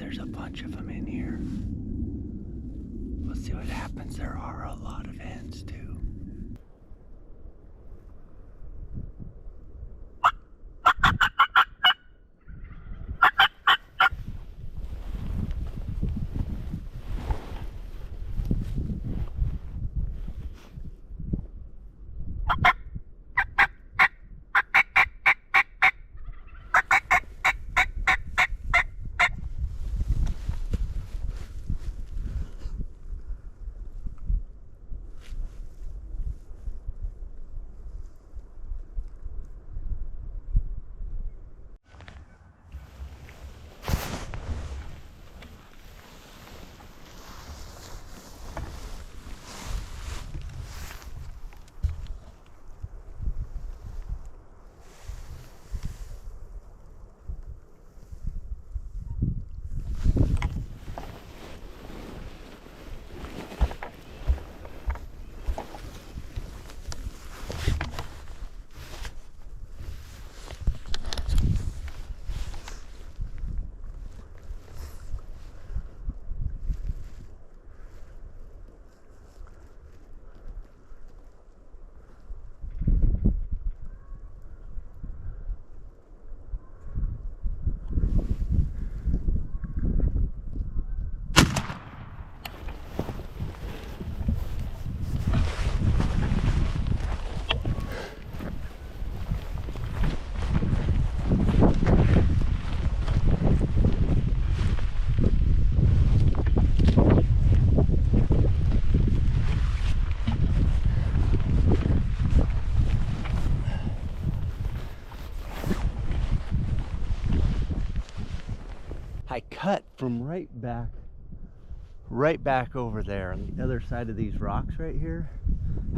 there's a bunch of them in here. We'll see what happens. There are a lot of hens too. I cut from right back over there on the other side of these rocks right here.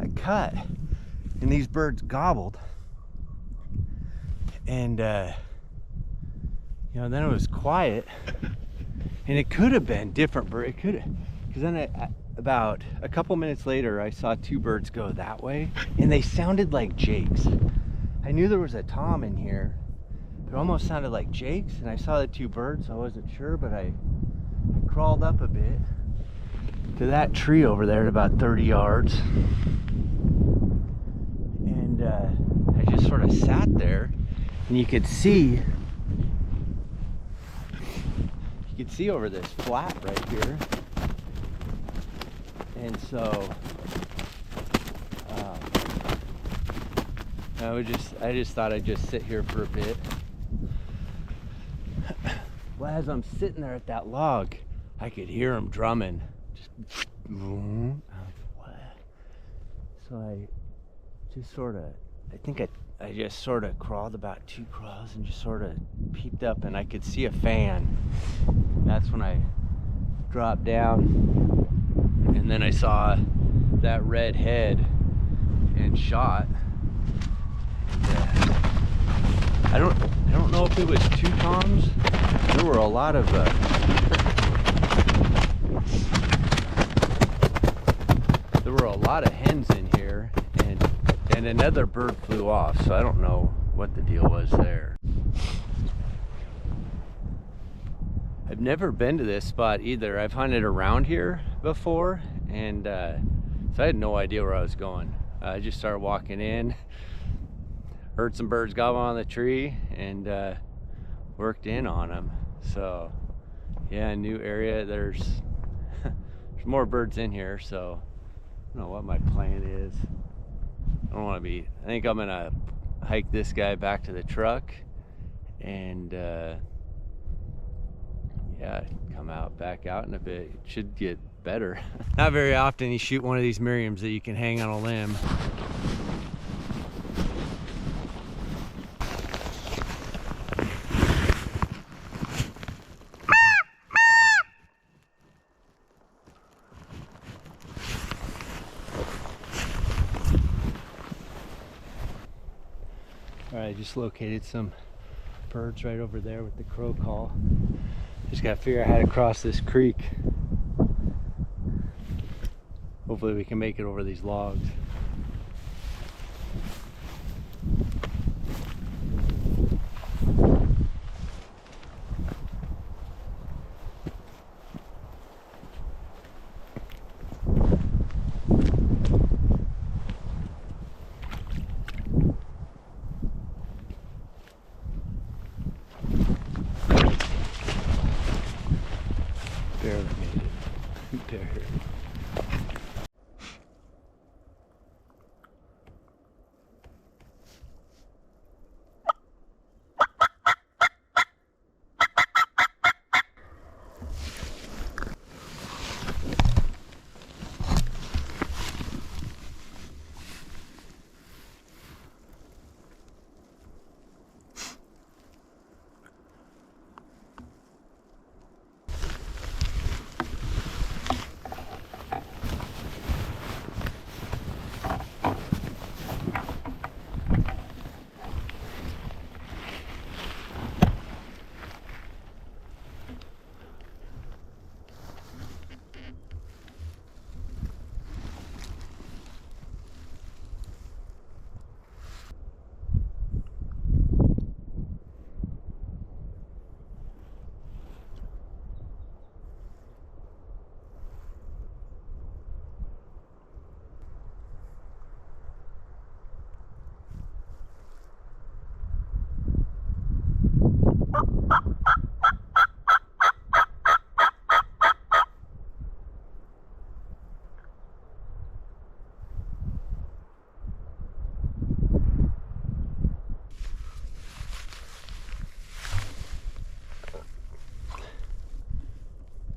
I cut and these birds gobbled, and you know, then it was quiet, and it could have been different bird. It could have, because then about a couple minutes later I saw two birds go that way, and they sounded like jakes. I knew there was a tom in here. It almost sounded like jakes, and I saw the two birds, so I wasn't sure, but I crawled up a bit to that tree over there at about 30 yards, and I just sort of sat there, and you could see over this flat right here, and so I just thought I'd just sit here for a bit. Well, as I'm sitting there at that log, I could hear them drumming. Just what? So I just sort of, I just sort of crawled about 2 crawls and just sort of peeped up, and I could see a fan. That's when I dropped down, and then I saw that red head and shot. I don't know if it was 2 toms. There were a lot of hens in here, and another bird flew off, so I don't know what the deal was there. I've never been to this spot either. I've hunted around here before, and so I had no idea where I was going. I just started walking in, heard some birds gobble on the tree, and worked in on them. So yeah, new area. There's more birds in here, so I don't know what my plan is. I don't want to be, I think I'm gonna hike this guy back to the truck, and yeah, come back out in a bit. It should get better. Not very often you shoot one of these Merriams that you can hang on a limb. Alright, I just located some birds right over there with the crow call. Just gotta figure out how to cross this creek. Hopefully we can make it over these logs. Bear.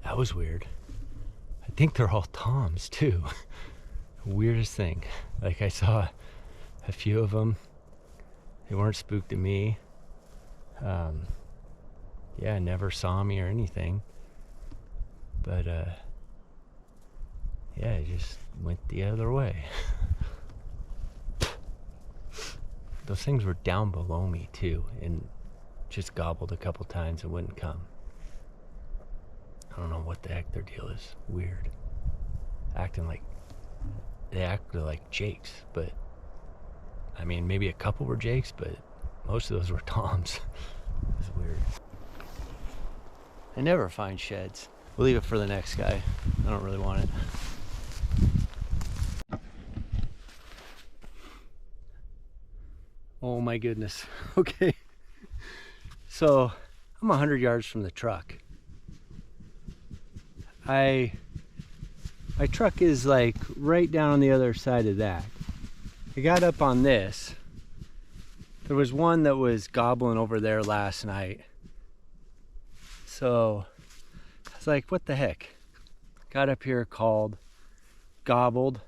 That was weird. I think they're all toms too. Weirdest thing. Like, I saw a few of them. They weren't spooked at me. Yeah, never saw me or anything. But yeah, it just went the other way. Those things were down below me too, and just gobbled a couple times and wouldn't come. I don't know what the heck their deal is. Weird. They acted like jakes, but I mean, maybe a couple were jakes, but most of those were toms. It was weird. I never find sheds. We'll leave it for the next guy. I don't really want it. Oh my goodness. Okay. So I'm 100 yards from the truck. My truck is like right down on the other side of that. I got up on this. There was one that was gobbling over there last night. So I was like, what the heck? Got up here, called, gobbled,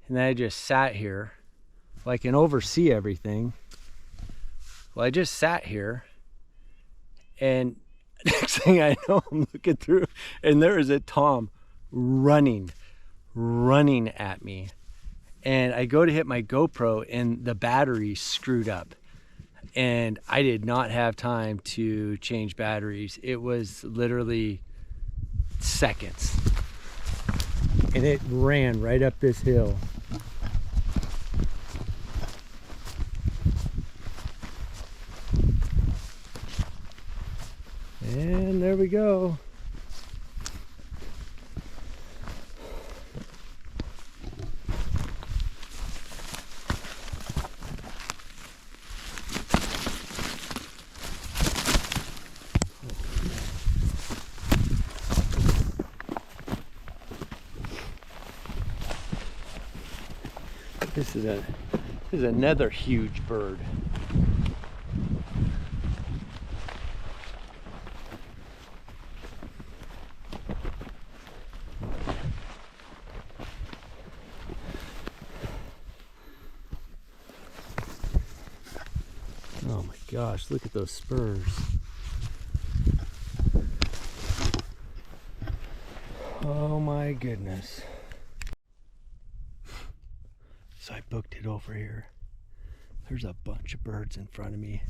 and then I just sat here. Well, I can oversee everything. Well, I just sat here, and next thing I know, I'm looking through, and there is a tom running at me. And I go to hit my GoPro, and the battery screwed up. And I did not have time to change batteries. It was literally seconds. And it ran right up this hill. And there we go. This is another huge bird. Oh my gosh, look at those spurs. Oh my goodness. So I booked it over here. There's a bunch of birds in front of me,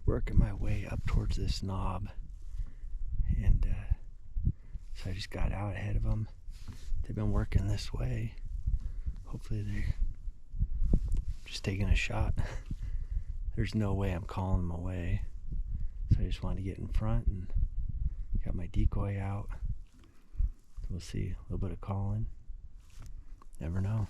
working my way up towards this knob. And so I just got out ahead of them. They've been working this way. Hopefully they're just taking a shot. There's no way I'm calling them away. So I just wanted to get in front and got my decoy out. We'll see, a little bit of calling. Never know.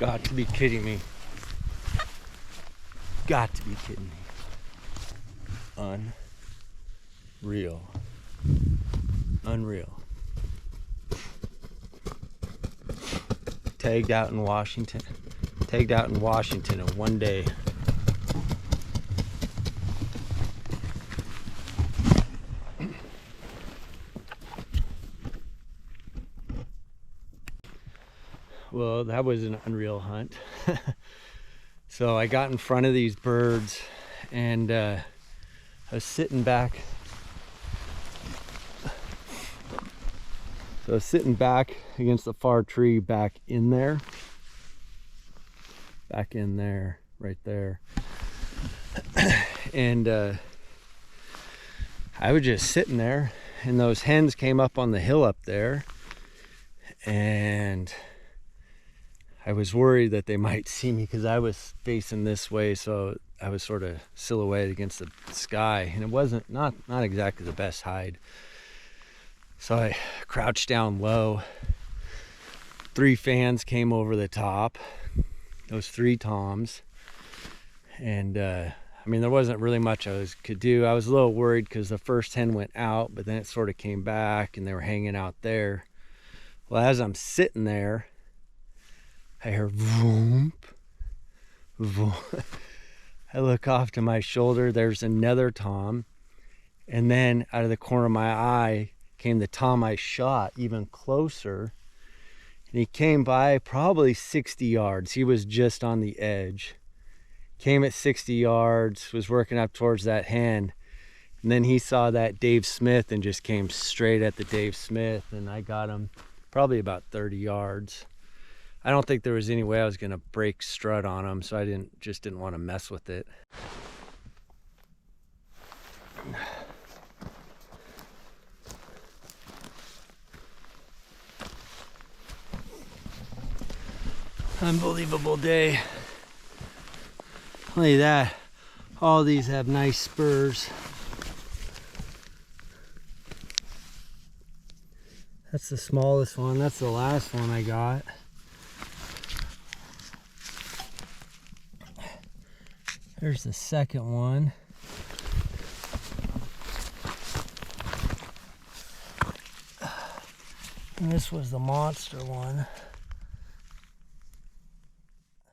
Got to be kidding me. Got to be kidding me. Unreal. Unreal. Tagged out in Washington. Tagged out in Washington in one day. Well, that was an unreal hunt. So I got in front of these birds and I was sitting back. So I was sitting back against the far tree back in there. Back in there, right there. And I was just sitting there and those hens came up on the hill up there and I was worried that they might see me because I was facing this way, so I was sort of silhouetted against the sky, and it wasn't not exactly the best hide. So I crouched down low. 3 fans came over the top, those 3 toms, and I mean there wasn't really much I could do. I was a little worried because the first hen went out, but then it sort of came back, and they were hanging out there. Well, as I'm sitting there, I hear voomp, voomp. I look off to my shoulder, there's another tom, and then out of the corner of my eye came the tom I shot even closer, and he came by probably 60 yards. He was just on the edge. Came at 60 yards, was working up towards that hen, and then he saw that Dave Smith and just came straight at the Dave Smith, and I got him probably about 30 yards. I don't think there was any way I was gonna break strut on him, so I didn't want to mess with it. Unbelievable day. Look at that. All these have nice spurs. That's the smallest one. That's the last one I got. There's the second one. And this was the monster one.